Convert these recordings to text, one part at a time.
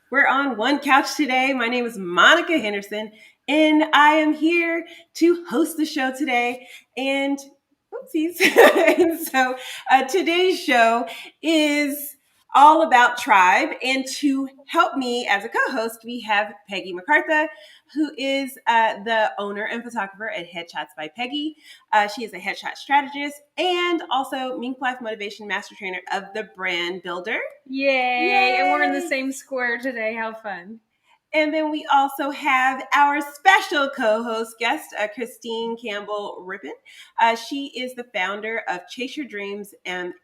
We're on one couch today. My name is Monica Henderson, and I am here to host the show today. And oopsies. And so today's show is all about tribe. And to help me as a co-host, we have Peggy McCartha, who is the owner and photographer at Headshots by Peggy. She is a headshot strategist and also Mink Life Motivation Master Trainer of the Brand Builder. Yay! And we're in the same square today. How fun. And then we also have our special co-host guest, Christine Campbell Rippin. She is the founder of Chase Your Dreams and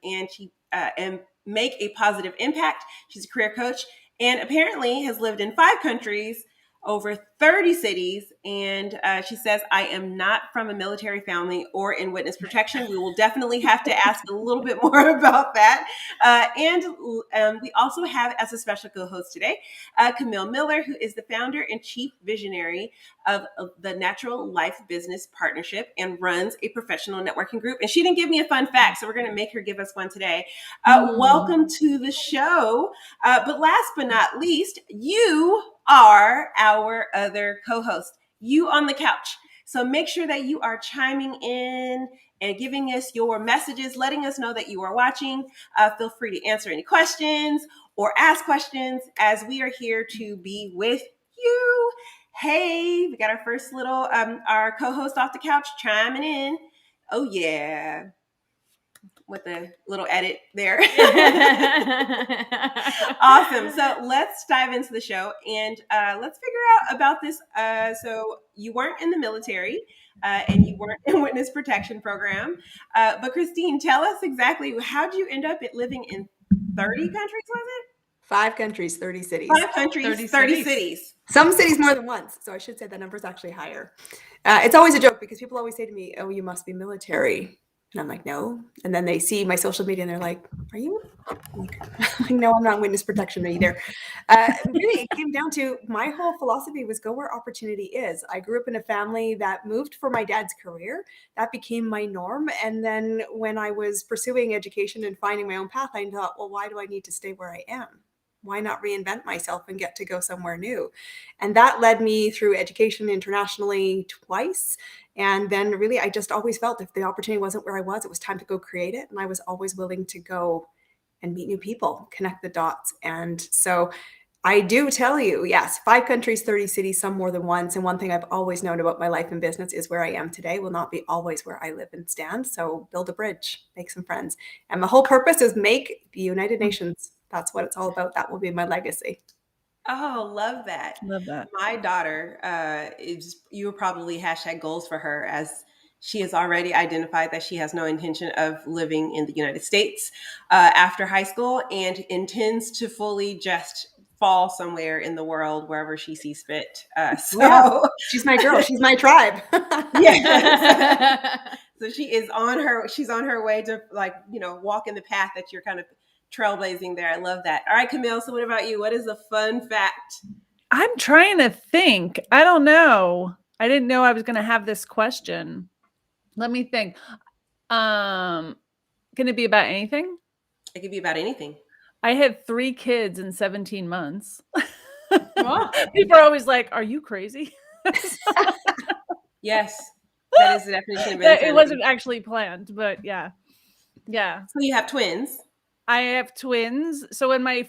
Make a Positive Impact. She's a career coach and apparently has lived in 5 countries, over 30 cities. And she says, I am not from a military family or in witness protection. We will definitely have to ask a little bit more about that. And we also have as a special co-host today, Camille Miller, who is the founder and chief visionary of the Natural Life Business Partnership and runs a professional networking group. And she didn't give me a fun fact, so we're going to make her give us one today. Welcome to the show. But last but not least, you are our other co-host, you on the couch. So make sure that you are chiming in and giving us your messages, letting us know that you are watching. Feel free to answer any questions or ask questions as we are here to be with you. Hey, we got our first little, our co-host off the couch chiming in. Oh yeah. With a little edit there. Awesome. So let's dive into the show and let's figure out about this. So you weren't in the military and you weren't in witness protection program. But Christine, tell us exactly, how did you end up living in 30 countries, was it? 5 countries, 30 cities. 5 countries, 30 cities. Some cities more than once. So I should say that number is actually higher. It's always a joke because people always say to me, oh, you must be military. And I'm like, no. And then they see my social media and they're like, are you? I'm like, no, I'm not witness protection either. Really, it came down to my whole philosophy was go where opportunity is. I grew up in a family that moved for my dad's career. That became my norm. And then when I was pursuing education and finding my own path, I thought, well, why do I need to stay where I am? Why not reinvent myself and get to go somewhere new? And that led me through education internationally twice. And then really, I just always felt if the opportunity wasn't where I was, it was time to go create it. And I was always willing to go and meet new people, connect the dots. And so I do tell you, yes, 5 countries, 30 cities, some more than once. And one thing I've always known about my life and business is where I am today will not be always where I live and stand. So build a bridge, make some friends. And the whole purpose is make the United Nations. That's what it's all about. That will be my legacy. Oh, love that. Love that. My daughter you were probably hashtag goals for her, as she has already identified that she has no intention of living in the United States after high school and intends to fully just fall somewhere in the world wherever she sees fit. Yeah, she's my girl. She's my tribe. Yeah. So she's on her way to walk in the path that you're kind of trailblazing there. I love that. All right, Camille. So what about you? What is a fun fact? I'm trying to think. I don't know. I didn't know I was going to have this question. Let me think. Can it be about anything? It could be about anything. I had 3 kids in 17 months. People are always like, are you crazy? Yes, that is the definition of insanity. It wasn't actually planned, but yeah. Yeah. So you have twins. I have twins. So when I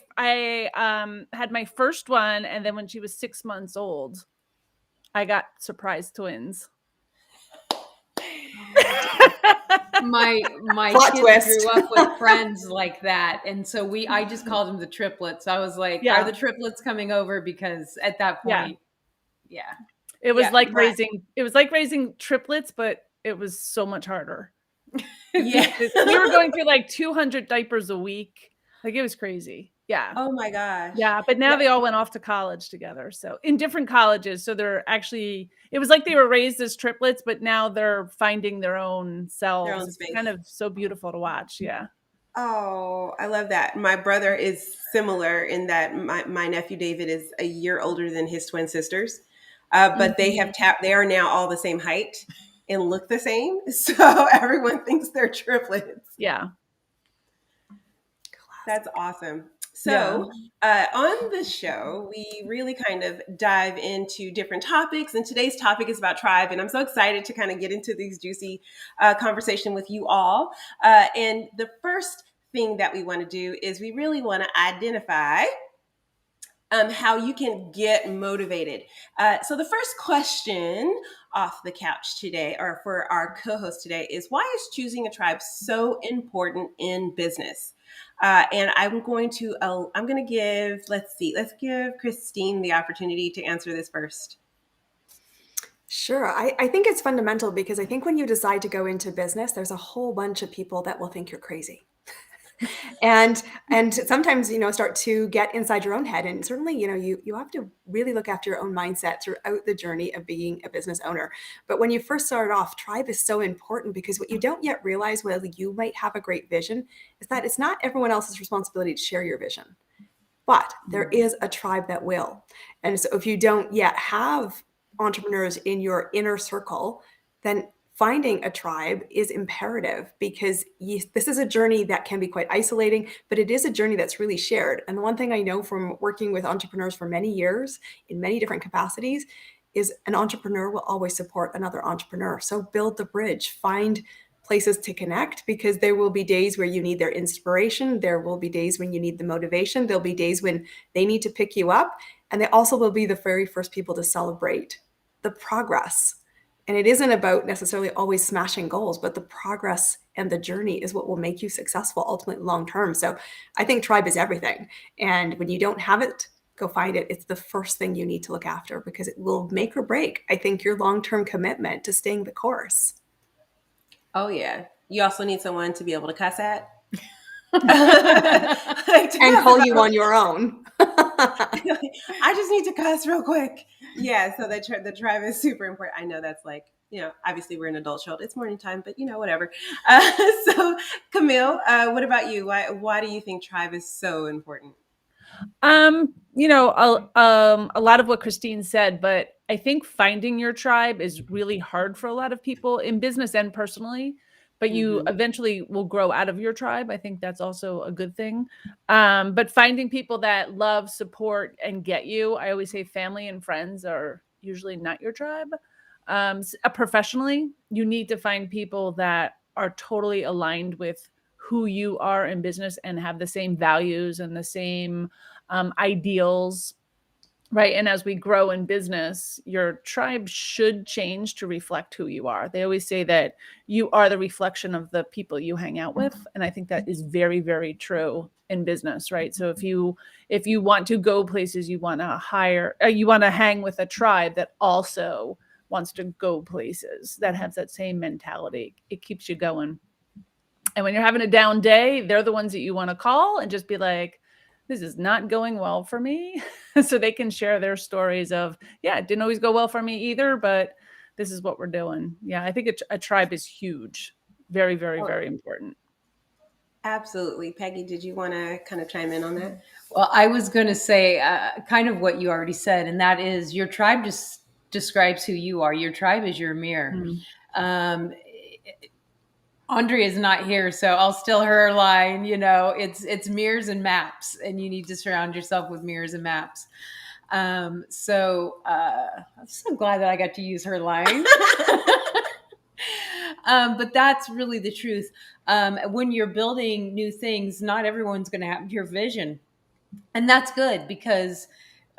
had my first one, and then when she was 6 months old, I got surprise twins. My Plot kids twist. grew up with friends like that, and so I just called them the triplets. I was like, Yeah. "Are the triplets coming over?" Because at that point, yeah. It was like right. raising triplets, but it was so much harder. Yeah. We were going through like 200 diapers a week. Like, it was crazy. Yeah. Oh my gosh. Yeah. But now they all went off to college together. So in different colleges. So they're actually, it was like they were raised as triplets, but now they're finding their own selves. Their own It's space. kind of so beautiful to watch. Yeah. Oh, I love that. My brother is similar in that my nephew David is a year older than his twin sisters. But they are now all the same height and look the same. So everyone thinks they're triplets. Yeah. That's awesome. So, on the show, we really kind of dive into different topics, and today's topic is about tribe. And I'm so excited to kind of get into these juicy conversation with you all. And the first thing that we want to do is we really want to identify how you can get motivated. So the first question off the couch today, or for our co-host today, is why is choosing a tribe so important in business? And I'm going to give, let's give Christine the opportunity to answer this first. Sure. I think it's fundamental because I think when you decide to go into business, there's a whole bunch of people that will think you're crazy. And sometimes, start to get inside your own head. And certainly, you have to really look after your own mindset throughout the journey of being a business owner. But when you first start off, tribe is so important because what you don't yet realize, while you might have a great vision, is that it's not everyone else's responsibility to share your vision. But there is a tribe that will. And so if you don't yet have entrepreneurs in your inner circle, then finding a tribe is imperative because this is a journey that can be quite isolating, but it is a journey that's really shared. And the one thing I know from working with entrepreneurs for many years in many different capacities is an entrepreneur will always support another entrepreneur. So build the bridge, find places to connect, because there will be days where you need their inspiration. There will be days when you need the motivation. There'll be days when they need to pick you up. And they also will be the very first people to celebrate the progress. And it isn't about necessarily always smashing goals, but the progress and the journey is what will make you successful ultimately long term. So I think tribe is everything. And when you don't have it, go find it. It's the first thing you need to look after because it will make or break, I think, your long-term commitment to staying the course. Oh, yeah. You also need someone to be able to cuss at. And call you on your own. I just need to cuss real quick. Yeah, so the tribe is super important. I know that's like, obviously we're an adult show. It's morning time, but whatever. So Camille, what about you? Why do you think tribe is so important? A lot of what Christine said, but I think finding your tribe is really hard for a lot of people in business and personally, but you eventually will grow out of your tribe. I think that's also a good thing. But finding people that love, support, and get you, I always say family and friends are usually not your tribe. Professionally, you need to find people that are totally aligned with who you are in business and have the same values and the same ideals, right? And as we grow in business, your tribe should change to reflect who you are. They always say that you are the reflection of the people you hang out with. And I think that is very, very true in business, right? So if you want to go places, you want to hang with a tribe that also wants to go places, that has that same mentality. It keeps you going. And when you're having a down day, they're the ones that you want to call and just be like, this is not going well for me. So they can share their stories of, it didn't always go well for me either, but this is what we're doing. Yeah, I think a tribe is huge. Very, very, very important. Absolutely. Peggy, did you want to kind of chime in on that? Well, I was going to say kind of what you already said, and that is your tribe just describes who you are. Your tribe is your mirror. Andrea is not here, so I'll steal her line. It's mirrors and maps, and you need to surround yourself with mirrors and maps. I'm so glad that I got to use her line. But that's really the truth. When you're building new things, not everyone's going to have your vision, and that's good because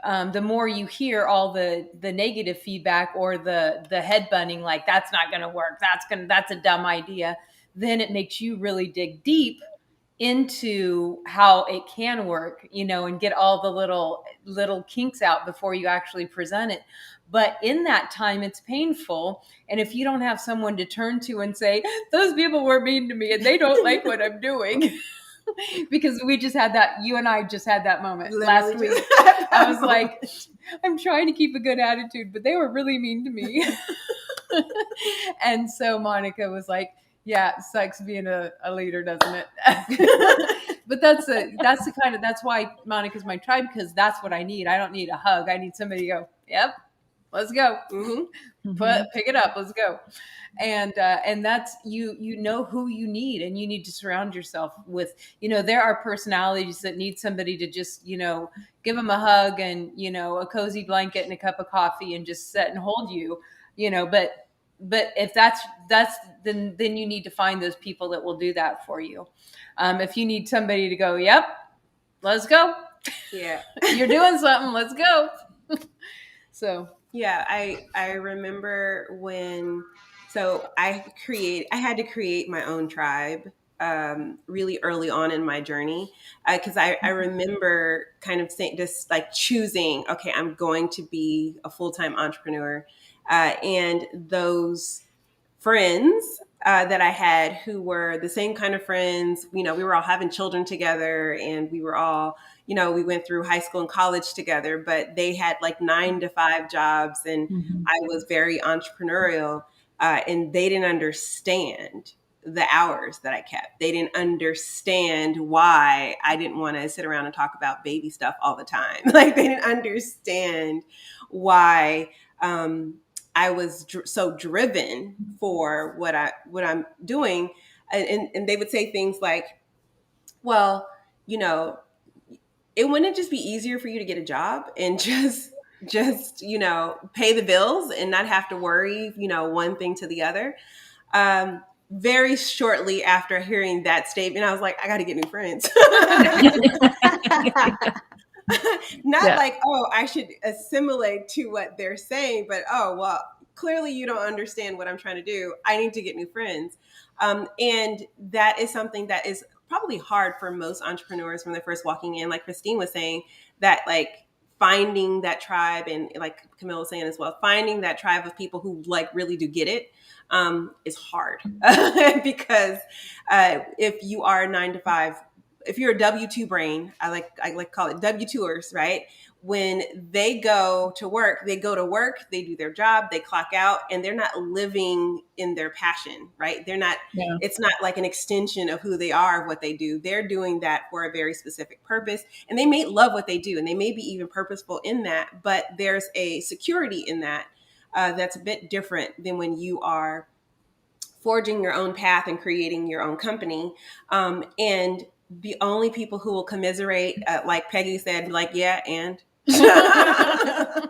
the more you hear all the negative feedback or the headbutting, like that's not going to work, that's a dumb idea, then it makes you really dig deep into how it can work, and get all the little kinks out before you actually present it. But in that time, it's painful. And if you don't have someone to turn to and say, those people were mean to me and they don't like what I'm doing, because you and I just had that moment last week. I was like, I'm trying to keep a good attitude, but they were really mean to me. And so Monica was like, yeah, it sucks being a leader, doesn't it? But that's why Monica's my tribe, because that's what I need. I don't need a hug. I need somebody to go, yep, let's go. Mm-hmm. Pick it up, let's go. And that's you know who you need, and you need to surround yourself with, there are personalities that need somebody to just, give them a hug and, a cozy blanket and a cup of coffee and just sit and hold you, but if that's then you need to find those people that will do that for you. If you need somebody to go, yep, let's go. Yeah. You're doing something, let's go. So Yeah, I remember so I had to create my own tribe really early on in my journey, because I remember kind of saying, just like choosing, okay, I'm going to be a full-time entrepreneur, and those friends that I had who were the same kind of friends. We were all having children together, and we were all, we went through high school and college together, but they had like 9 to 5 jobs, and I was very entrepreneurial, and they didn't understand the hours that I kept. They didn't understand why I didn't want to sit around and talk about baby stuff all the time. Like, they didn't understand why I was so driven for what I'm doing, and they would say things like, "Well, it wouldn't just be easier for you to get a job and just pay the bills and not have to worry one thing to the other." Very shortly after hearing that statement, I was like, I got to get new friends. Not like, oh, I should assimilate to what they're saying, but oh, well, clearly you don't understand what I'm trying to do. I need to get new friends. And that is something that is probably hard for most entrepreneurs when they're first walking in. Like Christine was saying, that like finding that tribe, and like Camille was saying as well, finding that tribe of people who like really do get it is hard. Because if you are 9 to 5, if you're a W-2 brain, I like to call it W-2ers, right? When they go to work, they do their job, they clock out, and they're not living in their passion, right? They're not, it's not like an extension of who they are, of what they do. They're doing that for a very specific purpose, and they may love what they do, and they may be even purposeful in that, but there's a security in that that's a bit different than when you are forging your own path and creating your own company. And the only people who will commiserate, like Peggy said, like, yeah, and oh,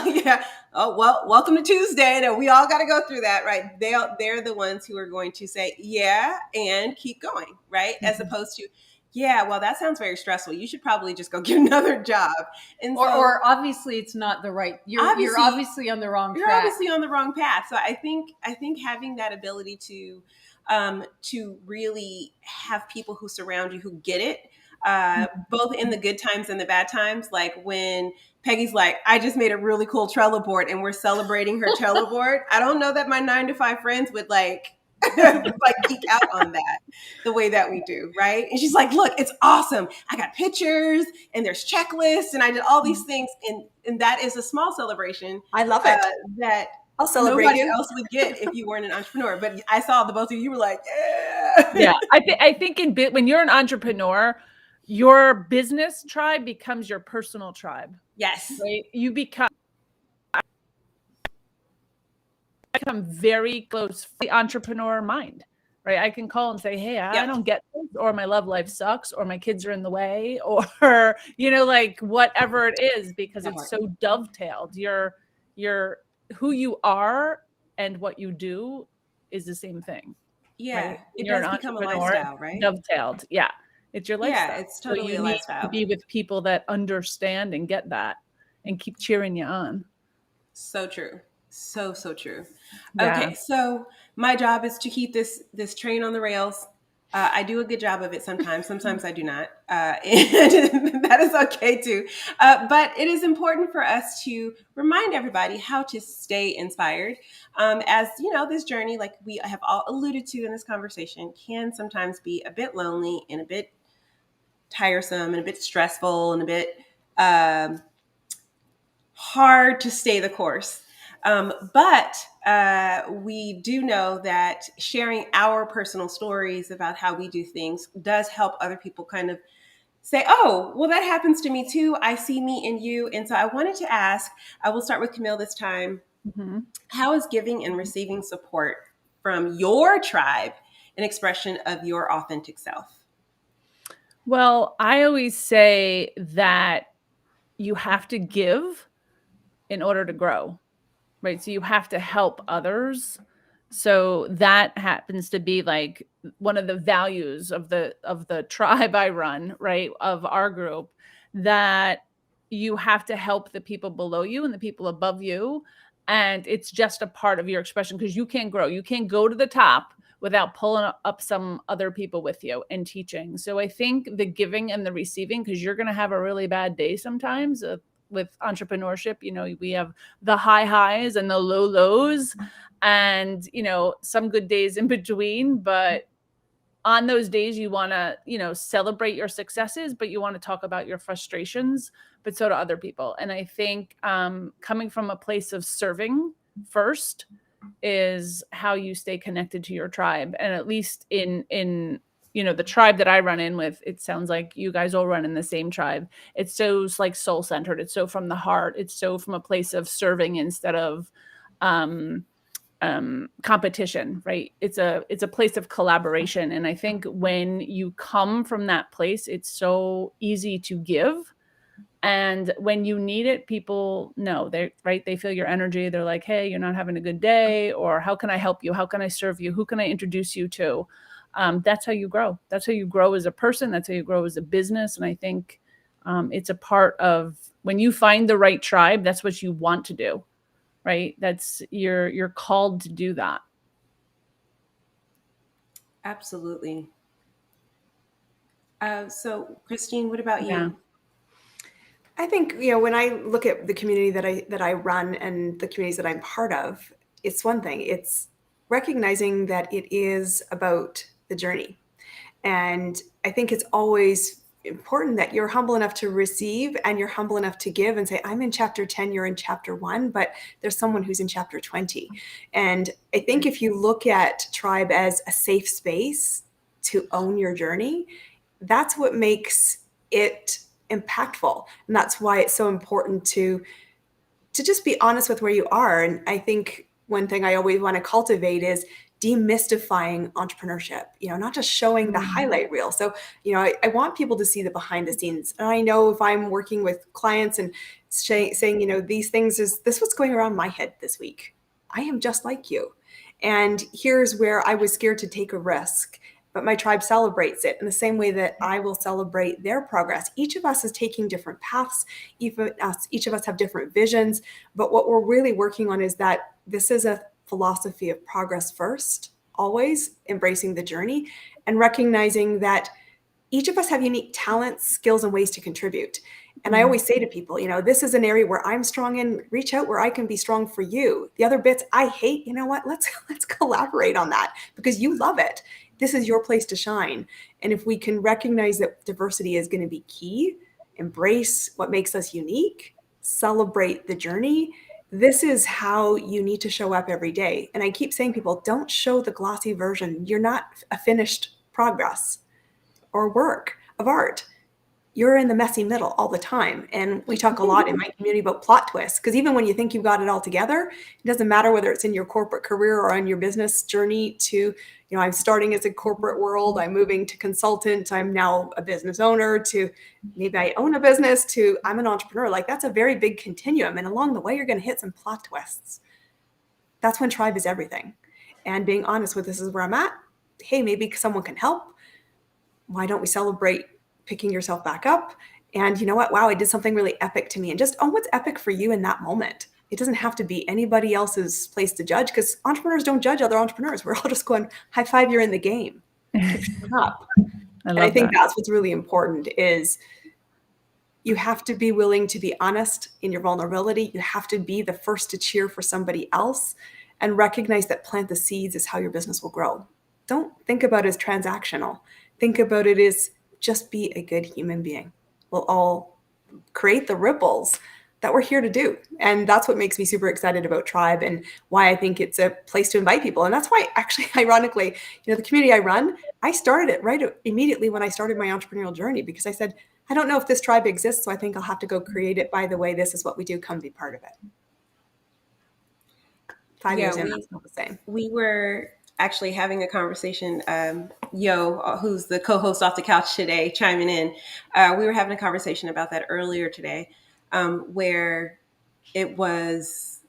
yeah, oh, well, welcome to Tuesday. And we all got to go through that, right? They're the ones who are going to say, yeah, and keep going, right? As opposed to, yeah, well, that sounds very stressful. You should probably just go get another job. And or obviously it's not the right. You're obviously on the wrong track. You're obviously on the wrong path. So I think having that ability to really have people who surround you who get it, both in the good times and the bad times. Like when Peggy's like, I just made a really cool Trello board and we're celebrating her Trello board. I don't know that my 9 to 5 friends would like geek out on that the way that we do, right? And she's like, look, it's awesome. I got pictures and there's checklists and I did all these things. And that is a small celebration. I love it. That I'll celebrate nobody you. else would get if you weren't an entrepreneur. But I saw the both of you were like, yeah. Yeah. I think when you're an entrepreneur, your business tribe becomes your personal tribe. Yes. Right? You become very close to the entrepreneur mind, right? I can call and say, hey, I don't get this, or my love life sucks, or my kids are in the way, or, like whatever it is, because it's so dovetailed. Your who you are and what you do is the same thing. Yeah. Right? It does become a lifestyle, right? Dovetailed. Yeah. It's your lifestyle. Yeah, it's totally so a lifestyle. Need to be with people that understand and get that and keep cheering you on. So true. So true. Yeah. Okay, so my job is to keep this train on the rails. I do a good job of it sometimes. Sometimes I do not. And that is okay too. But it is important for us to remind everybody how to stay inspired. As this journey, like we have all alluded to in this conversation, can sometimes be a bit lonely and a bit tiresome and a bit stressful and a bit hard to stay the course. But we do know that sharing our personal stories about how we do things does help other people kind of say, oh, well, that happens to me too. I see me in you. And so I wanted to ask, I will start with Camille this time. Mm-hmm. How is giving and receiving support from your tribe an expression of your authentic self? Well, I always say that you have to give in order to grow, right? So you have to help others. So that happens to be like one of the values of the tribe I run, right? Of our group, that you have to help the people below you and the people above you. And it's just a part of your expression, because you can't grow. You can't go to the top without pulling up some other people with you and teaching. So I think the giving and the receiving, because you're going to have a really bad day sometimes with entrepreneurship. We have the high highs and the low lows, and some good days in between. But on those days, you want to celebrate your successes, but you want to talk about your frustrations, but so do other people. And I think coming from a place of serving first is how you stay connected to your tribe. And at least in the tribe that I run in with, it sounds like you guys all run in the same tribe. It's so like soul centered. It's so from the heart. It's so from a place of serving instead of competition, right? It's a place of collaboration. And I think when you come from that place, it's so easy to give. And when you need it, people know, they feel your energy. They're like, hey, you're not having a good day, or how can I help you? How can I serve you? Who can I introduce you to? That's how you grow. That's how you grow as a person. That's how you grow as a business. And I think it's a part of when you find the right tribe, that's what you want to do, right? That's you're called to do that. Absolutely. So Christine, what about you? Yeah. I think, when I look at the community that I run and the communities that I'm part of, it's one thing. It's recognizing that it is about the journey. And I think it's always important that you're humble enough to receive and you're humble enough to give and say, I'm in chapter 10, you're in chapter 1, but there's someone who's in chapter 20. And I think if you look at tribe as a safe space to own your journey, that's what makes it impactful. And that's why it's so important to just be honest with where you are. And I think one thing I always want to cultivate is demystifying entrepreneurship, not just showing the highlight reel. So, I want people to see the behind the scenes. And I know if I'm working with clients and saying, these things, is this what's going around my head this week? I am just like you. And here's where I was scared to take a risk, but my tribe celebrates it in the same way that I will celebrate their progress. Each of us is taking different paths. Each of us have different visions. But what we're really working on is that this is a philosophy of progress first, always embracing the journey and recognizing that each of us have unique talents, skills, and ways to contribute. And I always say to people, this is an area where I'm strong in, reach out where I can be strong for you. The other bits I hate, let's collaborate on that because you love it. This is your place to shine. And if we can recognize that diversity is going to be key, embrace what makes us unique, celebrate the journey, this is how you need to show up every day. And I keep saying, people, don't show the glossy version. You're not a finished progress or work of art. You're in the messy middle all the time. And we talk a lot in my community about plot twists, because even when you think you've got it all together, it doesn't matter whether it's in your corporate career or on your business journey to, I'm starting as a corporate world, I'm moving to consultant, I'm now a business owner, to maybe I own a business, to I'm an entrepreneur. Like, that's a very big continuum. And along the way, you're going to hit some plot twists. That's when tribe is everything. And being honest with, this is where I'm at. Hey, maybe someone can help. Why don't we celebrate picking yourself back up? And you know what? Wow, I did something really epic to me. And just what's epic for you in that moment. It doesn't have to be anybody else's place to judge, because entrepreneurs don't judge other entrepreneurs. We're all just going, high five, you're in the game. Up. I think that's what's really important is you have to be willing to be honest in your vulnerability. You have to be the first to cheer for somebody else and recognize that plant the seeds is how your business will grow. Don't think about it as transactional. Think about it as just be a good human being. We'll all create the ripples that we're here to do. And that's what makes me super excited about Tribe and why I think it's a place to invite people. And that's why, actually, ironically, the community I run, I started it right immediately when I started my entrepreneurial journey, because I said, I don't know if this tribe exists, so I think I'll have to go create it. By the way, this is what we do. Come be part of it. 5 years in, that's not the same. We were actually having a conversation, Yo, who's the co-host off the couch today, chiming in. We were having a conversation about that earlier today, where it was,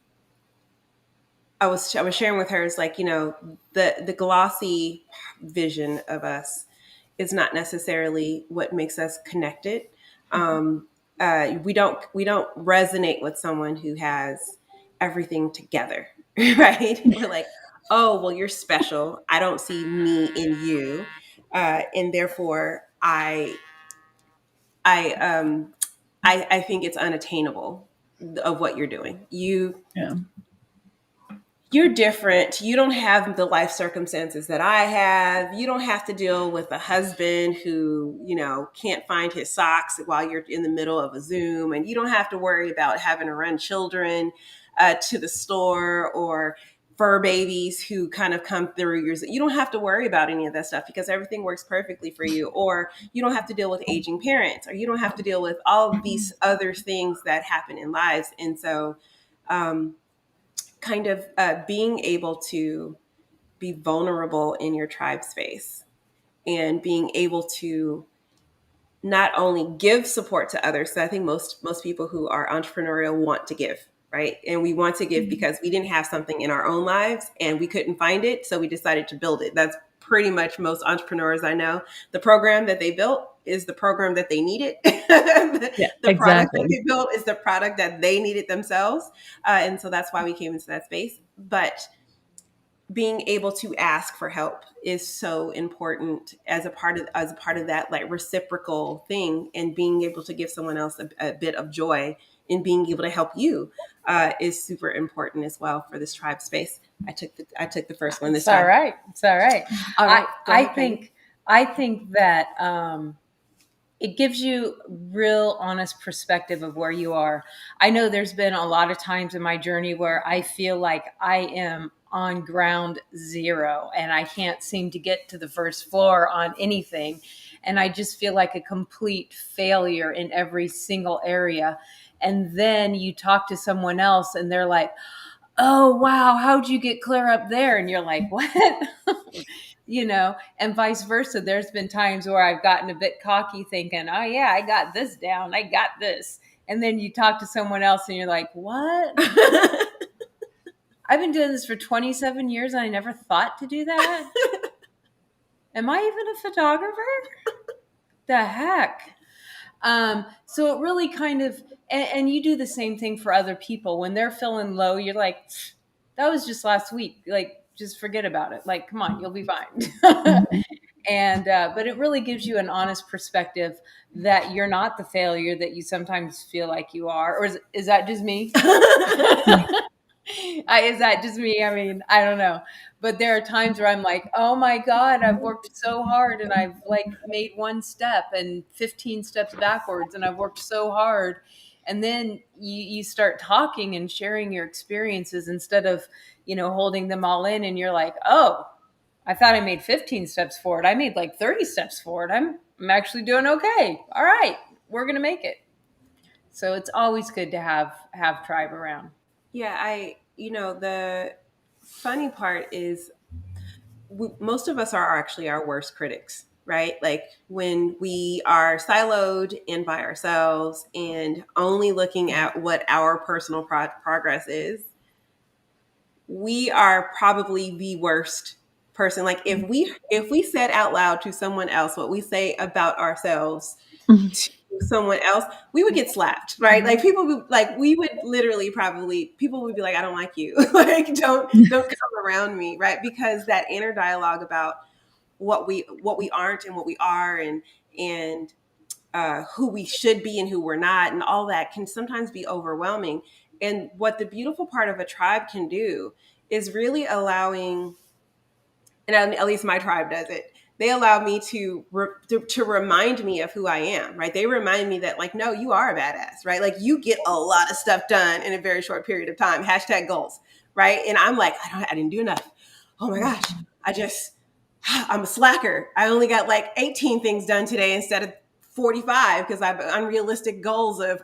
I was sharing with her, it's like, the glossy vision of us is not necessarily what makes us connected. We don't resonate with someone who has everything together, right? We're like, oh, well, you're special. I don't see me in you, and therefore I think it's unattainable of what you're doing. You're different. You don't have the life circumstances that I have. You don't have to deal with a husband who, can't find his socks while you're in the middle of a Zoom. And you don't have to worry about having to run children to the store, or fur babies who kind of come through your, you don't have to worry about any of that stuff because everything works perfectly for you. Or you don't have to deal with aging parents, or you don't have to deal with all of these other things that happen in lives. And so, kind of being able to be vulnerable in your tribe space and being able to not only give support to others. So I think most people who are entrepreneurial want to give, right? And we want to give because we didn't have something in our own lives and we couldn't find it. So we decided to build it. That's pretty much most entrepreneurs I know. The program that they built is the program that they needed. The product that they built is the product that they needed themselves. And so that's why we came into that space. But being able to ask for help is so important as a part of that like reciprocal thing, and being able to give someone else a bit of joy in being able to help you is super important as well for this tribe space. I took the first one this time. All right. It's all right. All right. I think that it gives you real honest perspective of where you are. I know there's been a lot of times in my journey where I feel like I am on ground zero and I can't seem to get to the first floor on anything. And I just feel like a complete failure in every single area. And then you talk to someone else and they're like, oh, wow, how'd you get clear up there? And you're like, what? And vice versa. There's been times where I've gotten a bit cocky thinking, oh yeah, I got this down. I got this. And then you talk to someone else and you're like, what? I've been doing this for 27 years and I never thought to do that. Am I even a photographer? The heck? So it really kind of, and you do the same thing for other people. When they're feeling low, you're like, that was just last week. Like, just forget about it. Like, come on, you'll be fine. And, but it really gives you an honest perspective that you're not the failure that you sometimes feel like you are. Or is that just me? Is that just me? I mean, I don't know. But there are times where I'm like, oh my God, I've worked so hard and I've like made one step and 15 steps backwards and I've worked so hard. And then you start talking and sharing your experiences instead of, holding them all in. And you're like, oh, I thought I made 15 steps forward. I made like 30 steps forward. I'm actually doing okay. All right, we're going to make it. So it's always good to have tribe around. Yeah, the funny part is most of us are actually our worst critics, right? Like when we are siloed and by ourselves and only looking at what our personal progress is, we are probably the worst person. Like if we said out loud to someone else what we say about ourselves to someone else, we would get slapped, right? Like people would, like we would literally people would be like, I don't like you. Like don't come around me, right? Because that inner dialogue about what we aren't and what we are and who we should be and who we're not and all that can sometimes be overwhelming. And what the beautiful part of a tribe can do is really allowing, and at least my tribe does it, they allow me to remind me of who I am, right? They remind me that like, no, you are a badass, right? Like you get a lot of stuff done in a very short period of time. #goals, right? And I'm like, I didn't do enough. Oh my gosh, I'm a slacker. I only got like 18 things done today instead of 45 because I have unrealistic goals of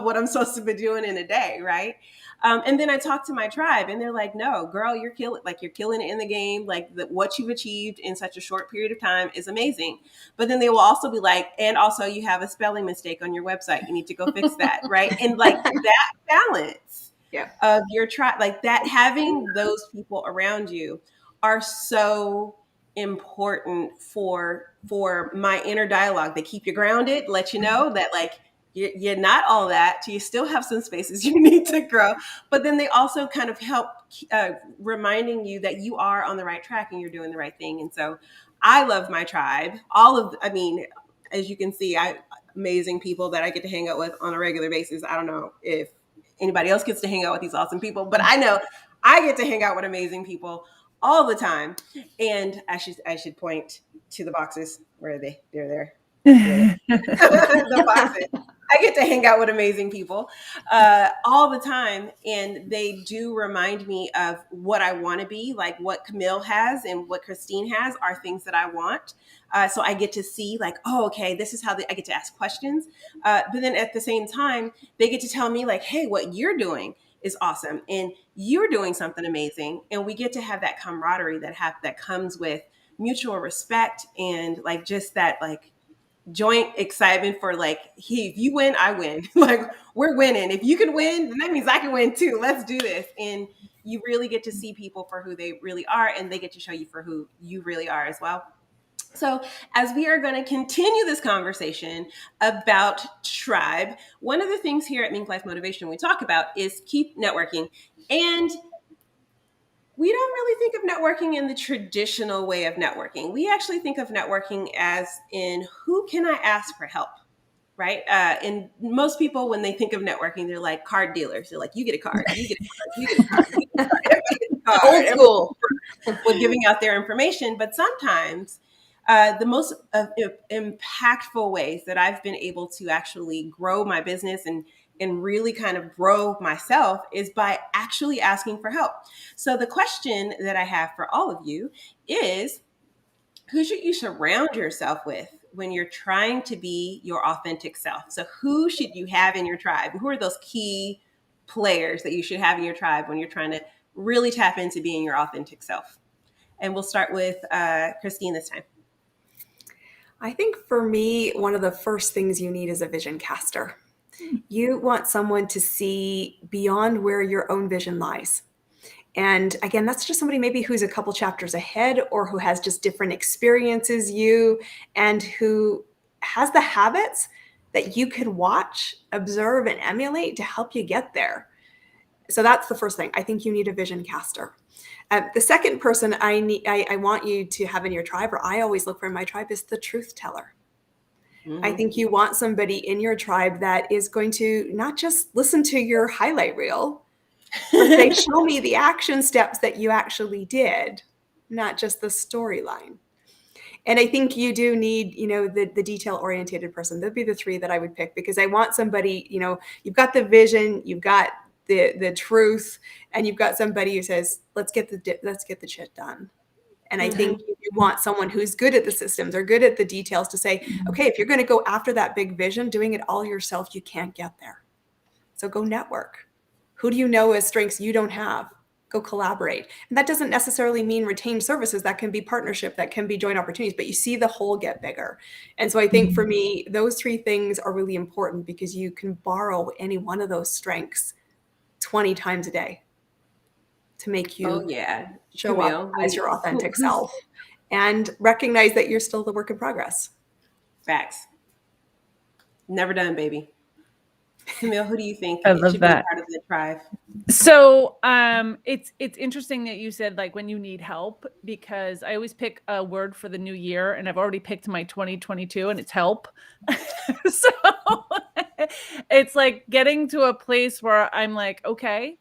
what I'm supposed to be doing in a day, right? And then I talk to my tribe and they're like, no, girl, you're killing it in the game. Like what you've achieved in such a short period of time is amazing. But then they will also be like, and also you have a spelling mistake on your website. You need to go fix that, right? And like that balance of your tribe, like that, having those people around you are so important for my inner dialogue. They keep you grounded, let you know that like you're not all that. You still have some spaces you need to grow, but then they also kind of help reminding you that you are on the right track and you're doing the right thing. And so I love my tribe. As you can see, amazing people that I get to hang out with on a regular basis. I don't know if anybody else gets to hang out with these awesome people, but I know I get to hang out with amazing people all the time. And I should point to the boxes. Where are they? They're there. The boxes. I get to hang out with amazing people all the time. And they do remind me of what I want to be, like what Camille has and what Christine has are things that I want. So I get to see like, oh, okay, this is how I get to ask questions. But then at the same time, they get to tell me like, hey, what you're doing is awesome. And you're doing something amazing. And we get to have that camaraderie that comes with mutual respect and like just that like joint excitement for like, hey, if you win, I win. Like we're winning. If you can win, then that means I can win too. Let's do this. And you really get to see people for who they really are, and they get to show you for who you really are as well. So as we are going to continue this conversation about tribe, one of the things here at Mink Life Motivation we talk about is keep networking. And we don't really think of networking in the traditional way of networking. We actually think of networking as in who can I ask for help, right? And most people, when they think of networking, they're like card dealers. They're like, you get a card, you get a card, you get a card, you get a card. Everybody gets a card. Old school. With giving out their information. But sometimes the most impactful ways that I've been able to actually grow my business and really kind of grow myself is by actually asking for help. So the question that I have for all of you is, who should you surround yourself with when you're trying to be your authentic self? So who should you have in your tribe? Who are those key players that you should have in your tribe when you're trying to really tap into being your authentic self? And we'll start with Christine this time. I think for me, one of the first things you need is a vision caster. You want someone to see beyond where your own vision lies. And again, that's just somebody maybe who's a couple chapters ahead or who has just different experiences you and who has the habits that you can watch, observe, and emulate to help you get there. So that's the first thing. I think you need a vision caster. The second person I want you to have in your tribe, or I always look for in my tribe, is the truth teller. I think you want somebody in your tribe that is going to not just listen to your highlight reel, but they show me the action steps that you actually did, not just the storyline. And I think you do need, the detail-oriented person. That'd be the three that I would pick, because I want somebody, you've got the vision, you've got the truth, and you've got somebody who says, let's get the shit done. And I think you want someone who's good at the systems or good at the details to say, okay, if you're going to go after that big vision, doing it all yourself, you can't get there. So go network. Who do you know as strengths you don't have? Go collaborate. And that doesn't necessarily mean retained services. That can be partnership, that can be joint opportunities, but you see the whole get bigger. And so I think for me, those three things are really important, because you can borrow any one of those strengths 20 times a day to make you show up as your authentic self and recognize that you're still the work in progress. Facts. Never done, baby. Camille, who do you think should be part of the tribe? So it's interesting that you said like when you need help, because I always pick a word for the new year, and I've already picked my 2022, and it's help. So it's like getting to a place where I'm like, okay,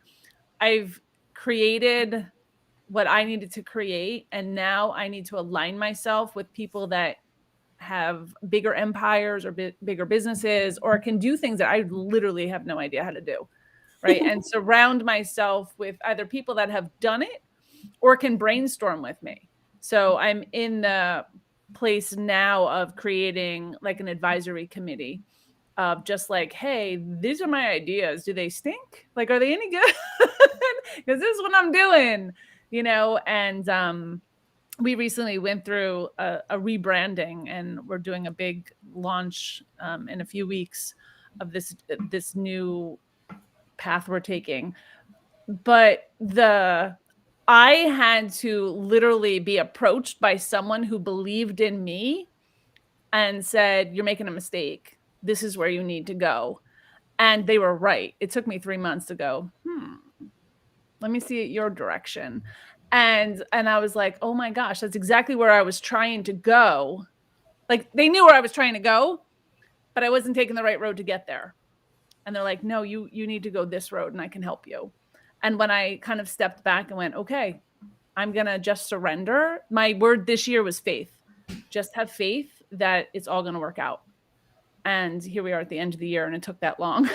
I've created what I needed to create. And now I need to align myself with people that have bigger empires or bigger businesses, or can do things that I literally have no idea how to do. Right. And surround myself with either people that have done it or can brainstorm with me. So I'm in the place now of creating like an advisory committee of just like, hey, these are my ideas. Do they stink? Like, are they any good? Because this is what I'm doing, and we recently went through a rebranding, and we're doing a big launch in a few weeks of this new path we're taking. But I had to literally be approached by someone who believed in me and said, you're making a mistake. This is where you need to go. And they were right. It took me 3 months to go, let me see your direction. And I was like, oh my gosh, that's exactly where I was trying to go. Like, they knew where I was trying to go, but I wasn't taking the right road to get there. And they're like, no, you need to go this road and I can help you. And when I kind of stepped back and went, okay, I'm going to just surrender. My word this year was faith. Just have faith that it's all going to work out. And here we are at the end of the year, and it took that long.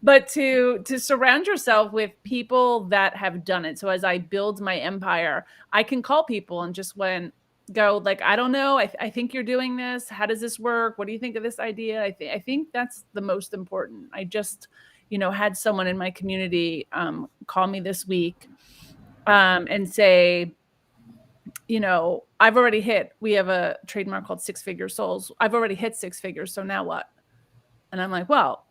But to surround yourself with people that have done it. So as I build my empire, I can call people and just go like, I don't know. I think you're doing this. How does this work? What do you think of this idea? I think that's the most important. I just, had someone in my community call me this week and say, I've already we have a trademark called 6 Figure Souls. I've already hit 6 figures. So now what? And I'm like, well,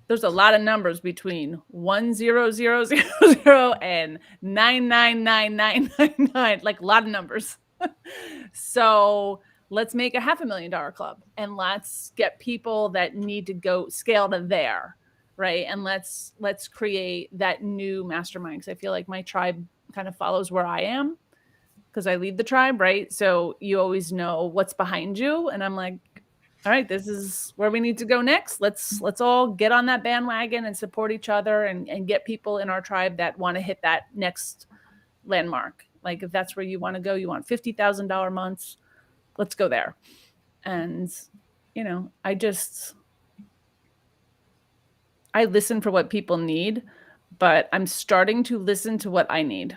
there's a lot of numbers between 1,0,0,0,0 and 9,99999, like a lot of numbers. So let's make a $500,000 club, and let's get people that need to go scale to there. Right. And let's create that new mastermind. Cause I feel like my tribe kind of follows where I am, because I lead the tribe. Right. So you always know what's behind you. And I'm like, all right, this is where we need to go next. Let's all get on that bandwagon and support each other and get people in our tribe that want to hit that next landmark. Like, if that's where you want to go, you want $50,000 months, let's go there. And, I listen for what people need, but I'm starting to listen to what I need.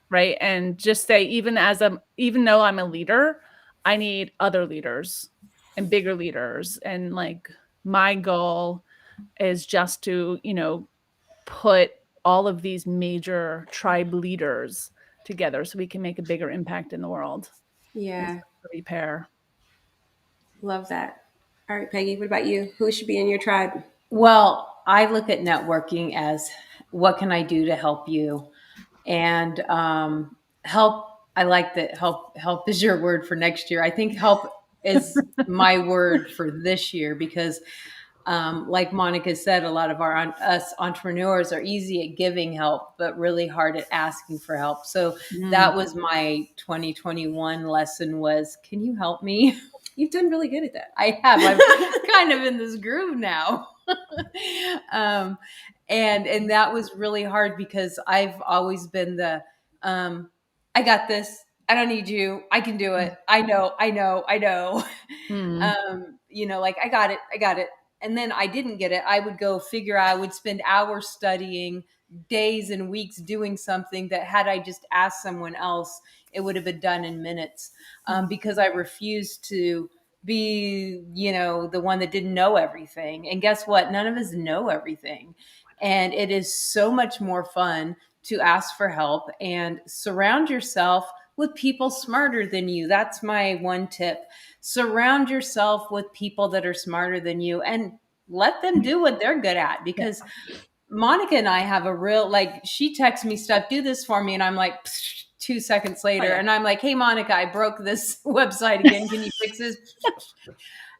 Right. And just say, even though I'm a leader, I need other leaders and bigger leaders. And like, my goal is just to, put all of these major tribe leaders together so we can make a bigger impact in the world. Yeah. Repair. Love that. All right, Peggy, what about you? Who should be in your tribe? Well, I look at networking as, what can I do to help you? And help. I like that help is your word for next year. I think help is my word for this year, because like Monica said, a lot of us entrepreneurs are easy at giving help, but really hard at asking for help. So that was my 2021 lesson was, can you help me? You've done really good at that. I have. I'm kind of in this groove now. And that was really hard, because I've always been I got this. I don't need you. I can do it. I know. Like, I got it. And then I didn't get it. I would go figure out, I would spend hours studying, days and weeks doing something that, had I just asked someone else, it would have been done in minutes, because I refused to be, the one that didn't know everything. And guess what? None of us know everything. And it is so much more fun to ask for help and surround yourself with people smarter than you. That's my one tip. Surround yourself with people that are smarter than you and let them do what they're good at. Because Monica and I have a real, she texts me stuff, do this for me. And I'm like, 2 seconds later. And I'm like, hey, Monica, I broke this website again. Can you fix this?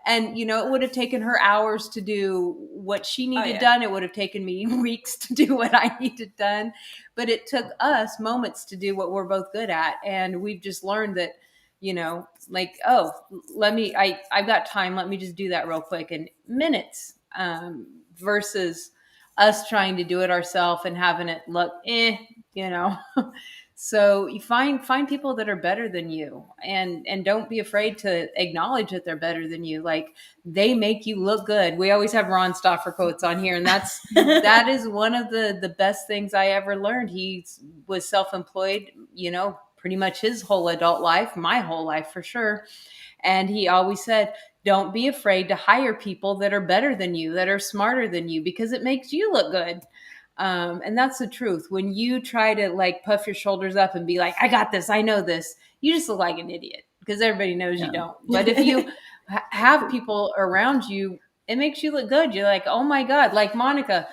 And, it would have taken her hours to do what she needed done. It would have taken me weeks to do what I needed done. But it took us moments to do what we're both good at. And we've just learned that, I've got time. Let me just do that real quick in minutes, versus us trying to do it ourselves and having it look, you know. So you find people that are better than you, and don't be afraid to acknowledge that they're better than you. Like, they make you look good. We always have Ron Stoffer quotes on here, and that is one of the best things I ever learned. He was self-employed, you know, pretty much his whole adult life, my whole life for sure. And he always said, don't be afraid to hire people that are better than you, that are smarter than you, because it makes you look good. And that's the truth. When you try to like puff your shoulders up and be like, I got this, I know this, you just look like an idiot because everybody knows you don't. But if you have people around you, it makes you look good. You're like, oh my God, like Monica.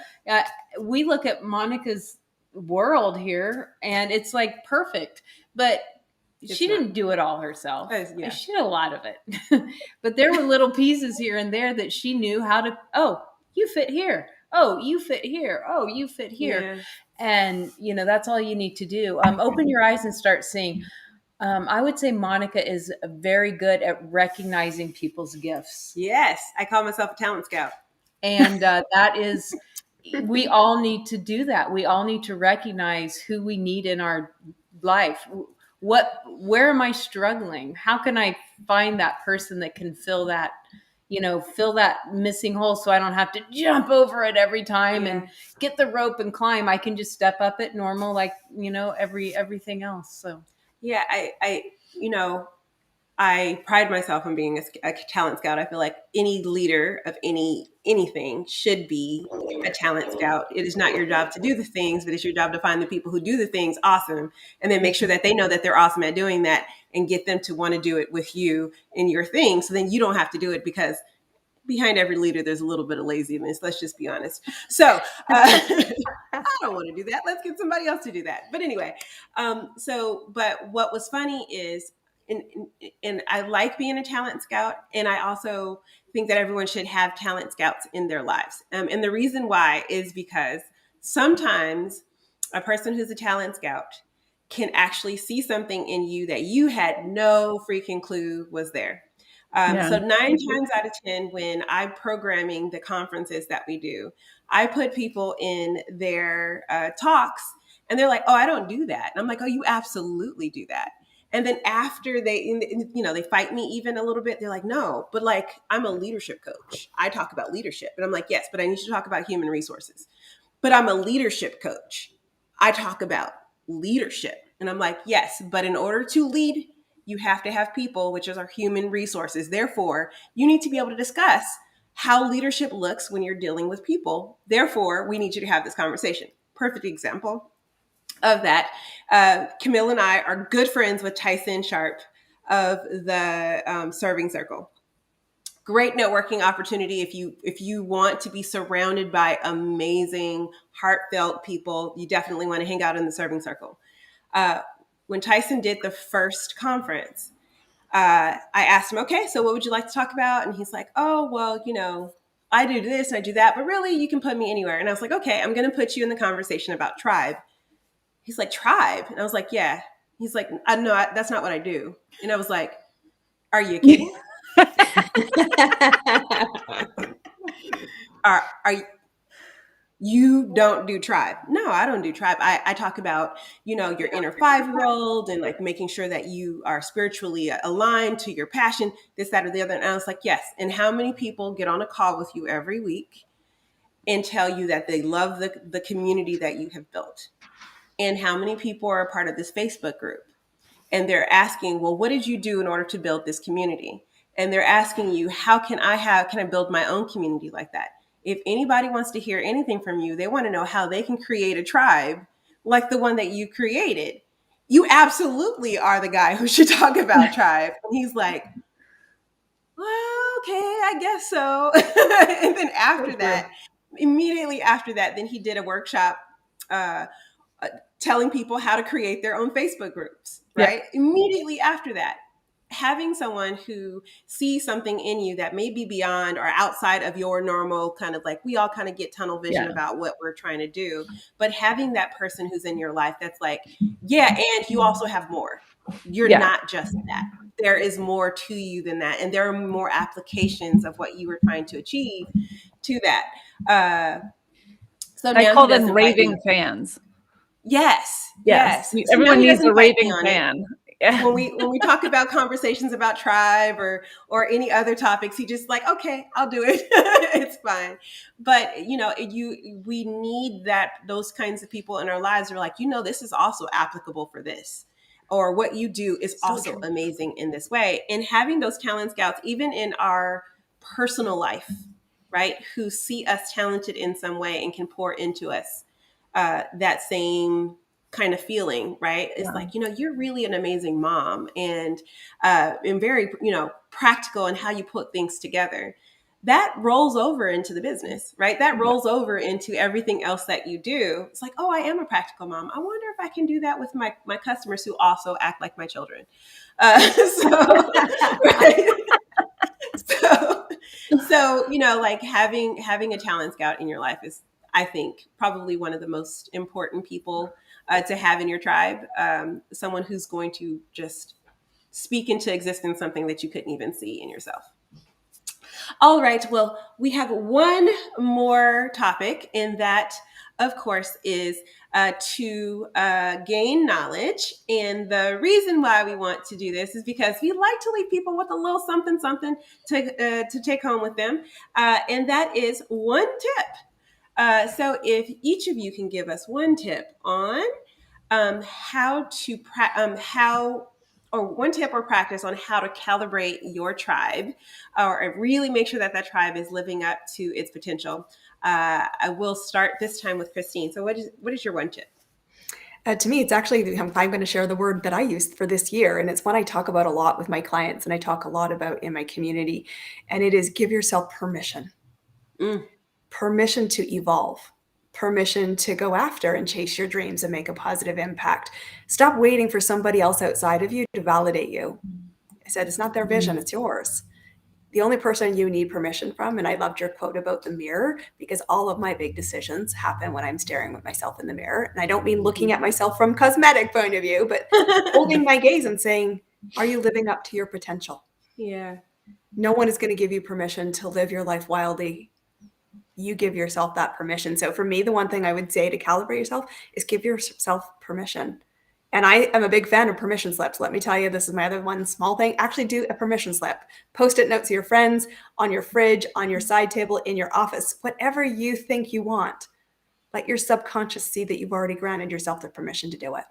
We look at Monica's world here and it's like perfect, but she didn't do it all herself. Yeah. She did a lot of it. But there were little pieces here and there that she knew how to, oh, you fit here. Oh, you fit here. Oh, you fit here. Yeah. And, you know, that's all you need to do. Open your eyes and start seeing. I would say Monica is very good at recognizing people's gifts. Yes. I call myself a talent scout. And that is, we all need to do that. We all need to recognize who we need in our life. Where am I struggling? How can I find that person that can fill that missing hole, so I don't have to jump over it every time and get the rope and climb. I can just step up it normal, like, you know, everything else. So yeah, I pride myself on being a talent scout. I feel like any leader of anything should be a talent scout. It is not your job to do the things, but it's your job to find the people who do the things awesome, and then make sure that they know that they're awesome at doing that, and get them to want to do it with you in your thing. So then you don't have to do it, because behind every leader, there's a little bit of laziness. Let's just be honest. So I don't want to do that. Let's get somebody else to do that. But anyway, but what was funny is, and I like being a talent scout, and I also think that everyone should have talent scouts in their lives. And the reason why is because sometimes a person who's a talent scout can actually see something in you that you had no freaking clue was there. So 9 times out of 10, when I'm programming the conferences that we do, I put people in their talks, and they're like, oh, I don't do that. And I'm like, oh, you absolutely do that. And then after they fight me even a little bit. They're like, no, but like, I'm a leadership coach. I talk about leadership. And I'm like, yes, but I need to talk about human resources. But I'm a leadership coach. I talk about leadership. And I'm like, yes, but in order to lead, you have to have people, which is our human resources. Therefore, you need to be able to discuss how leadership looks when you're dealing with people. Therefore, we need you to have this conversation. Perfect example of that. Camille and I are good friends with Tyson Sharp of the Serving Circle. Great networking opportunity. If you want to be surrounded by amazing, heartfelt people, you definitely want to hang out in the Serving Circle. When Tyson did the first conference, I asked him, okay, so what would you like to talk about? And he's like, oh, well, you know, I do this and I do that, but really you can put me anywhere. And I was like, okay, I'm going to put you in the conversation about tribe. He's like, tribe? And I was like, yeah. He's like, no, that's not what I do. And I was like, are you kidding? Are you don't do tribe? No, I don't do tribe. I talk about, you know, your inner 5-year-old and like making sure that you are spiritually aligned to your passion, this, that, or the other. And I was like, yes. And how many people get on a call with you every week and tell you that they love the community that you have built? And how many people are a part of this Facebook group? And they're asking, well, what did you do in order to build this community? And they're asking you, can I build my own community like that? If anybody wants to hear anything from you, they want to know how they can create a tribe like the one that you created. You absolutely are the guy who should talk about tribe. And he's like, well, okay, I guess so. And then immediately after that, then he did a workshop telling people how to create their own Facebook groups, right? Yeah. Immediately after that, having someone who sees something in you that may be beyond or outside of your normal kind of like, we all kind of get tunnel vision about what we're trying to do, but having that person who's in your life that's like, yeah, and you also have more. You're not just that. There is more to you than that. And there are more applications of what you were trying to achieve to that. So I now call he does them invite me. raving fans. Yes. Yes. So Everyone now he needs does a invite me raving on it. fan. Yeah. When we talk about conversations about tribe or any other topics, he just like, okay, I'll do it. It's fine. But we need those kinds of people in our lives who are like, this is also applicable for this, or what you do is So also true. amazing in this way. And having those talent scouts, even in our personal life, right, who see us talented in some way and can pour into us that same kind of feeling, right? It's Yeah. like, you're really an amazing mom and very, practical in how you put things together. That rolls over into the business, right? That rolls over into everything else that you do. It's like, oh, I am a practical mom. I wonder if I can do that with my customers who also act like my children. Right? So like having a talent scout in your life is, I think, probably one of the most important people to have in your tribe. Someone who's going to just speak into existence something that you couldn't even see in yourself. All right. Well, we have one more topic, and that, of course, is to gain knowledge. And the reason why we want to do this is because we like to leave people with a little something to take home with them. And that is one tip. So if each of you can give us one tip on or one tip or practice on how to calibrate your tribe, or really make sure that tribe is living up to its potential. I will start this time with Christine. So what is your one tip? To me, it's actually, I'm going to share the word that I used for this year. And it's one I talk about a lot with my clients and I talk a lot about in my community. And it is give yourself permission. Permission to evolve. Permission to go after and chase your dreams and make a positive impact. Stop waiting for somebody else outside of you to validate you. I said, it's not their vision, it's yours. The only person you need permission from, and I loved your quote about the mirror, because all of my big decisions happen when I'm staring at myself in the mirror. And I don't mean looking at myself from cosmetic point of view, but holding my gaze and saying, are you living up to your potential? Yeah. No one is going to give you permission to live your life wildly. You give yourself that permission. So for me, the one thing I would say to calibrate yourself is give yourself permission. And I am a big fan of permission slips. Let me tell you, this is my other one small thing. Actually do a permission slip. Post-it notes to your friends, on your fridge, on your side table, in your office, whatever you think you want. Let your subconscious see that you've already granted yourself the permission to do it.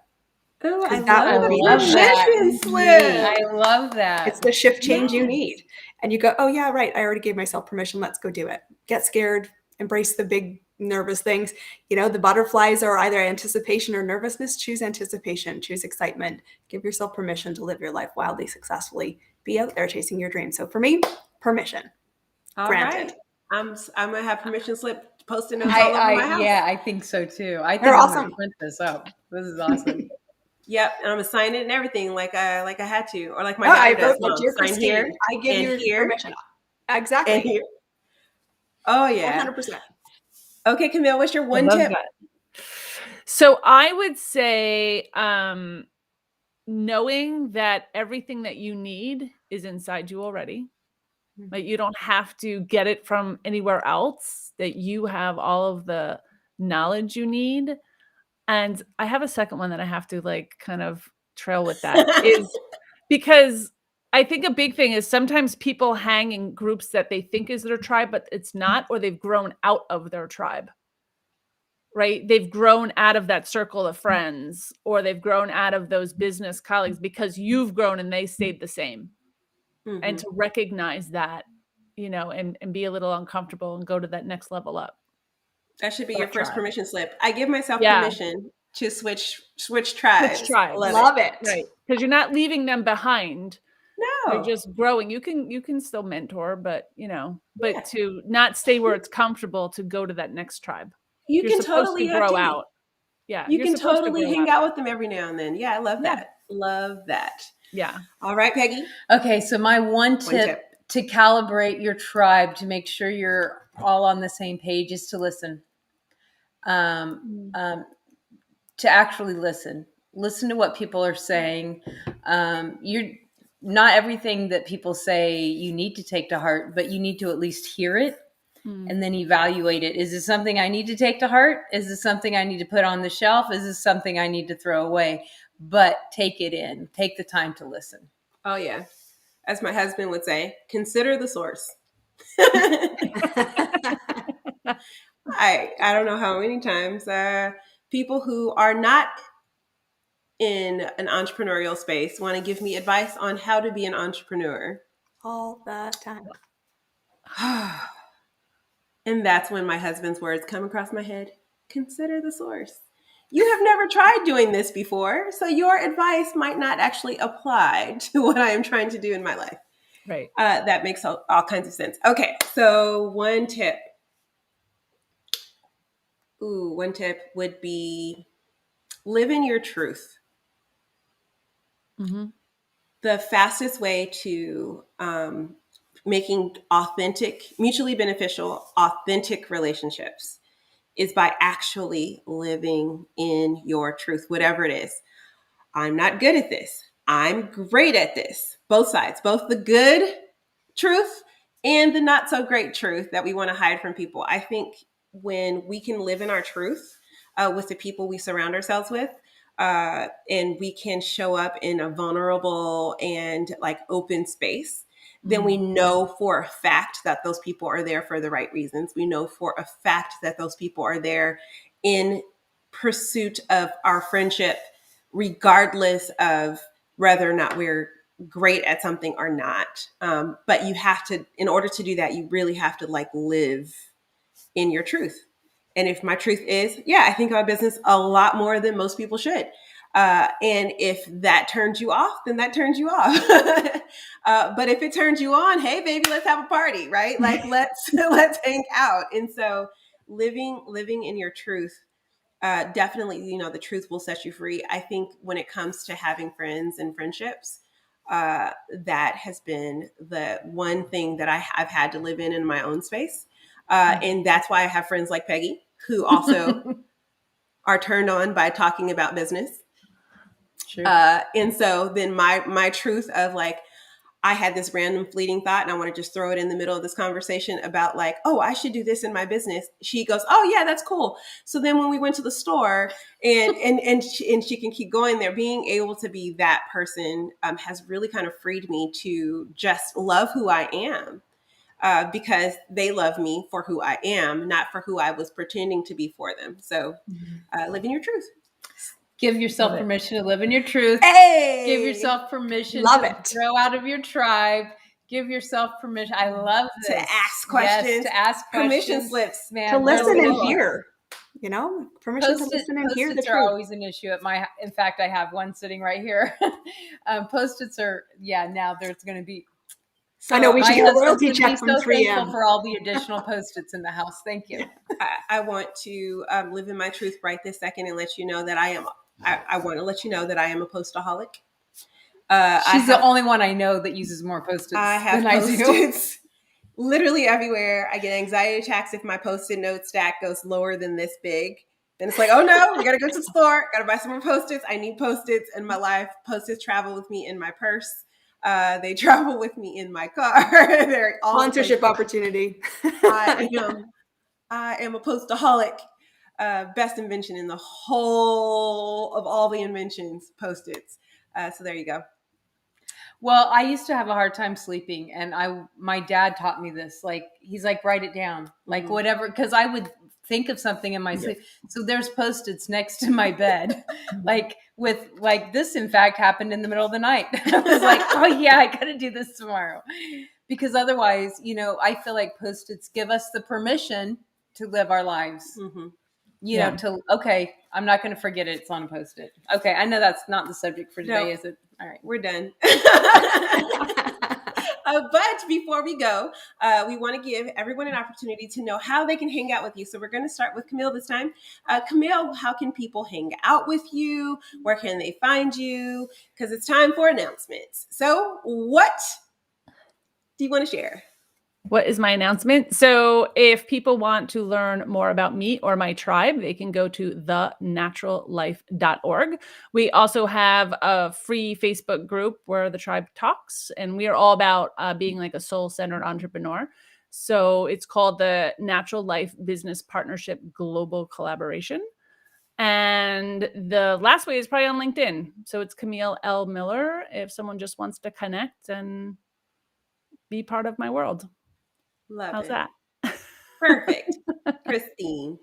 Oh, I that love will be the the shift permission slip. I love that. It's the shift change you Yes. need. And you go, oh yeah, right. I already gave myself permission. Let's go do it. Get scared, embrace the big nervous things. The butterflies are either anticipation or nervousness. Choose anticipation, choose excitement. Give yourself permission to live your life wildly, successfully. Be out there chasing your dreams. So for me, permission. All Granted. right. I'm gonna have permission slip Post-it notes all over my house. Yeah, I think so too. I think They're I'm awesome. gonna print this up. This is awesome. Yep, and I'm gonna sign it and everything, like I had to, or like my No, guy I does. wrote that, dear Sign Christine. here, I give and you here, permission. and Exactly. here. Oh yeah. 100%. Okay, Camille, what's your one I love tip? that. So I would say knowing that everything that you need is inside you already. Like you don't have to get it from anywhere else, that you have all of the knowledge you need. And I have a second one that I have to like kind of trail with that is because I think a big thing is sometimes people hang in groups that they think is their tribe, but it's not, or they've grown out of their tribe. Right? They've grown out of that circle of friends, or they've grown out of those business colleagues because you've grown and they stayed the same. Mm-hmm. And to recognize that, and be a little uncomfortable and go to that next level up. That should be your first permission slip. I give myself Yeah. permission to switch tribes. Switch tribes. Love it. Right. Because you're not leaving them behind. No. You're just growing. You can still mentor, but to not stay where it's comfortable, to go to that next tribe. You're can supposed totally to grow out. Yeah. You can totally hang out with them every now and then. Yeah, I love that. Love that. Yeah. All right, Peggy. Okay, so my one tip to calibrate your tribe to make sure you're all on the same page is to listen. To actually listen to what people are saying. You're not everything that people say you need to take to heart, but you need to at least hear it. and then evaluate it. Is this something I need to take to heart? Is this something I need to put on the shelf? Is this something I need to throw away? But take it in. Take the time to listen. Oh, yeah. As my husband would say, consider the source. I don't know how many times people who are not in an entrepreneurial space want to give me advice on how to be an entrepreneur. All the time. And that's when my husband's words come across my head. Consider the source. You have never tried doing this before, so your advice might not actually apply to what I am trying to do in my life. Right. That makes all kinds of sense. Okay, so one tip. One tip would be live in your truth. Mm-hmm. The fastest way to making authentic, mutually beneficial, authentic relationships is by actually living in your truth, whatever it is. I'm not good at this. I'm great at this. Both sides, both the good truth and the not so great truth that we want to hide from people. I think when we can live in our truth with the people we surround ourselves with, and we can show up in a vulnerable and like open space, then we know for a fact that those people are there for the right reasons. We know for a fact that those people are there in pursuit of our friendship, regardless of whether or not we're great at something or not. But you have to, in order to do that, you really have to like live in your truth. And if my truth is, yeah, I think about business a lot more than most people should. And if that turns you off, then that turns you off. But if it turns you on, hey, baby, let's have a party, right? Like let's hang out. And so living in your truth, definitely, the truth will set you free. I think when it comes to having friends and friendships, that has been the one thing that I've had to live in my own space. And that's why I have friends like Peggy, who also are turned on by talking about business. Sure. And so then my truth of like, I had this random fleeting thought and I want to just throw it in the middle of this conversation about like, oh, I should do this in my business. She goes, oh yeah, that's cool. So then when we went to the store and she can keep going there, being able to be that person has really kind of freed me to just love who I am. Because they love me for who I am, not for who I was pretending to be for them. So live in your truth. Give yourself permission to live in your truth. Hey! Give yourself permission to grow out of your tribe. Give yourself permission. I love this. To ask questions. Yes, to ask questions. Permission slips. Man, to listen and cool. hear. Permission to listen and hear the Post-its are truth. always an issue at my. In fact, I have one sitting right here. Post-its are now there's going to be. So I know we should get a royalty check from 3M. Thankful for all the additional Post-its in the house. Thank you. I want to live in my truth right this second and let you know that I am. I want to let you know that I am a postaholic. She's the only one I know that uses more Post-its. I have Post-its literally everywhere. I get anxiety attacks if my Post-it note stack goes lower than this big. Then it's like, oh no, we got to go to the store. Got to buy some more Post-its. I need Post-its in my life. Post-its travel with me in my purse. They travel with me in my car. They're all sponsorship opportunity. I am a postaholic. Best invention in the whole of all the inventions, Post-its. So there you go. Well, I used to have a hard time sleeping, and my dad taught me this. Like, he's like, write it down, like whatever, because I would think of something in my sleep. So there's Post-its next to my bed, like with like this. In fact, happened in the middle of the night. I was like, oh yeah, I got to do this tomorrow, because otherwise, I feel like Post-its give us the permission to live our lives. Mm-hmm. Okay, I'm not going to forget it. It's on a Post-it. Okay, I know that's not the subject for today, is it? All right, we're done. But before we go, we want to give everyone an opportunity to know how they can hang out with you. So we're going to start with Camille this time. Camille, how can people hang out with you? Where can they find you? Because it's time for announcements. So what do you want to share? What is my announcement? So if people want to learn more about me or my tribe, they can go to thenaturallife.org. We also have a free Facebook group where the tribe talks, and we are all about being like a soul-centered entrepreneur. So it's called the Natural Life Business Partnership Global Collaboration. And the last way is probably on LinkedIn. So it's Camille L. Miller if someone just wants to connect and be part of my world. Love How's it. that? Perfect. Christine.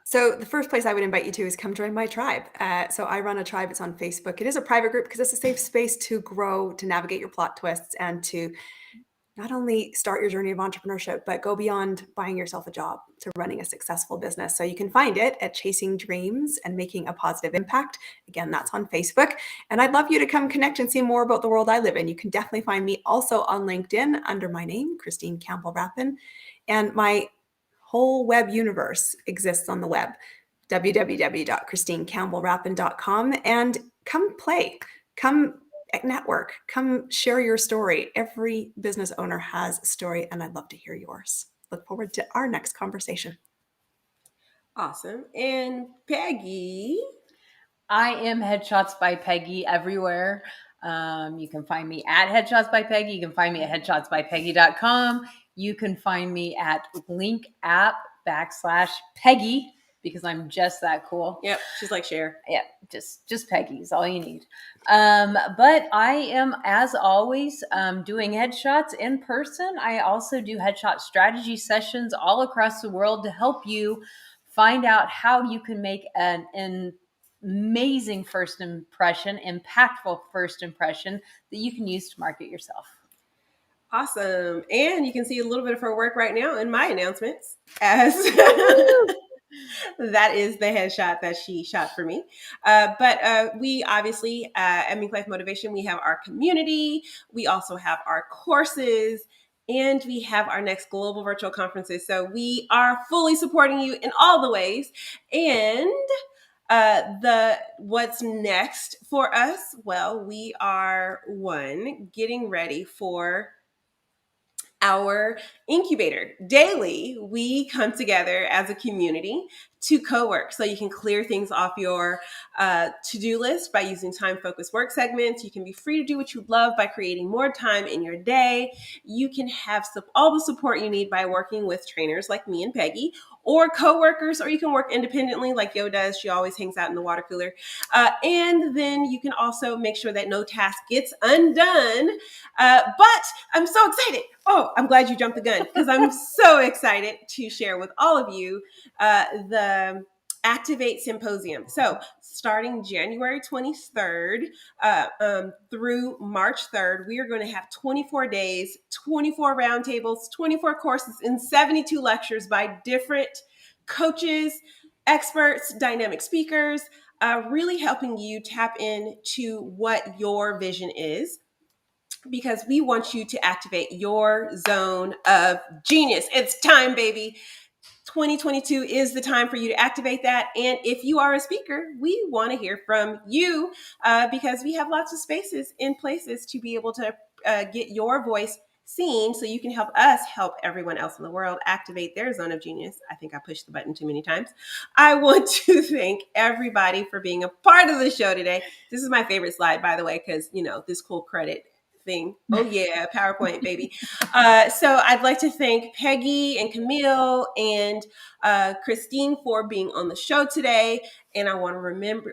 So the first place I would invite you to is come join my tribe. So I run a tribe. It's on Facebook. It is a private group because it's a safe space to grow, to navigate your plot twists, and to not only start your journey of entrepreneurship, but go beyond buying yourself a job to running a successful business. So you can find it at Chasing Dreams and Making a Positive Impact. Again, that's on Facebook. And I'd love you to come connect and see more about the world I live in. You can definitely find me also on LinkedIn under my name, Christine Campbell Rappin. And my whole web universe exists on the web, www.christinecampbellrappin.com. And come play, come network, come share your story. Every business owner has a story, and I'd love to hear yours. Look forward to our next conversation. Awesome. And Peggy. I am Headshots by Peggy everywhere. You can find me at Headshots by Peggy. You can find me at headshotsbypeggy.com. You can find me at linkapp.com/Peggy because I'm just that cool. Yep, she's like Cher. Yeah, just Peggy is all you need. But I am, as always, doing headshots in person. I also do headshot strategy sessions all across the world to help you find out how you can make an amazing first impression, impactful first impression that you can use to market yourself. Awesome. And you can see a little bit of her work right now in my announcements as that is the headshot that she shot for me. But we obviously, at Mink Life Motivation, we have our community. We also have our courses. And we have our next global virtual conferences. So we are fully supporting you in all the ways. And what's next for us? Well, we are getting ready for our incubator. Daily, we come together as a community to co-work. So you can clear things off your to-do list by using time-focused work segments. You can be free to do what you love by creating more time in your day. You can have all the support you need by working with trainers like me and Peggy, or co-workers, or you can work independently like Yo does. She always hangs out in the water cooler. And then you can also make sure that no task gets undone. But I'm so excited. Oh, I'm glad you jumped the gun because I'm so excited to share with all of you the Activate Symposium. So starting January 23rd through March 3rd, we are going to have 24 days, 24 roundtables, 24 courses, and 72 lectures by different coaches, experts, dynamic speakers, really helping you tap into what your vision is, because we want you to activate your zone of genius. It's time, baby. 2022 is the time for you to activate that. And if you are a speaker, we want to hear from you because we have lots of spaces in places to be able to get your voice seen so you can help us help everyone else in the world activate their zone of genius. I think I pushed the button too many times. I want to thank everybody for being a part of the show today. This is my favorite slide, by the way, because, this cool credit thing. Oh yeah, PowerPoint, baby. So I'd like to thank Peggy and Camille and Christine for being on the show today. And I want to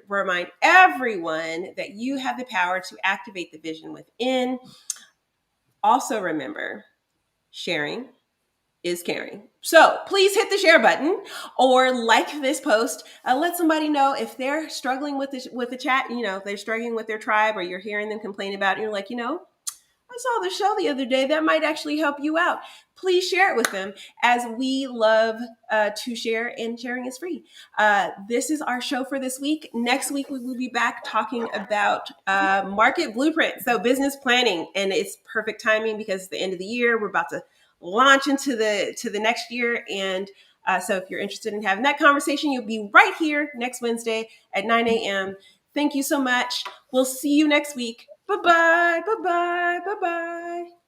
remind everyone that you have the power to activate the vision within. Also remember, sharing is caring. So please hit the share button or like this post. Let somebody know if they're struggling with the chat. They're struggling with their tribe, or you're hearing them complain about it. And you're like, I saw the show the other day. That might actually help you out. Please share it with them, as we love to share, and sharing is free. This is our show for this week. Next week, we will be back talking about market blueprint, so business planning. And it's perfect timing because it's the end of the year. We're about to launch into the next year. And so if you're interested in having that conversation, you'll be right here next Wednesday at 9 a.m. Thank you so much. We'll see you next week. Bye-bye. Bye-bye. Bye-bye.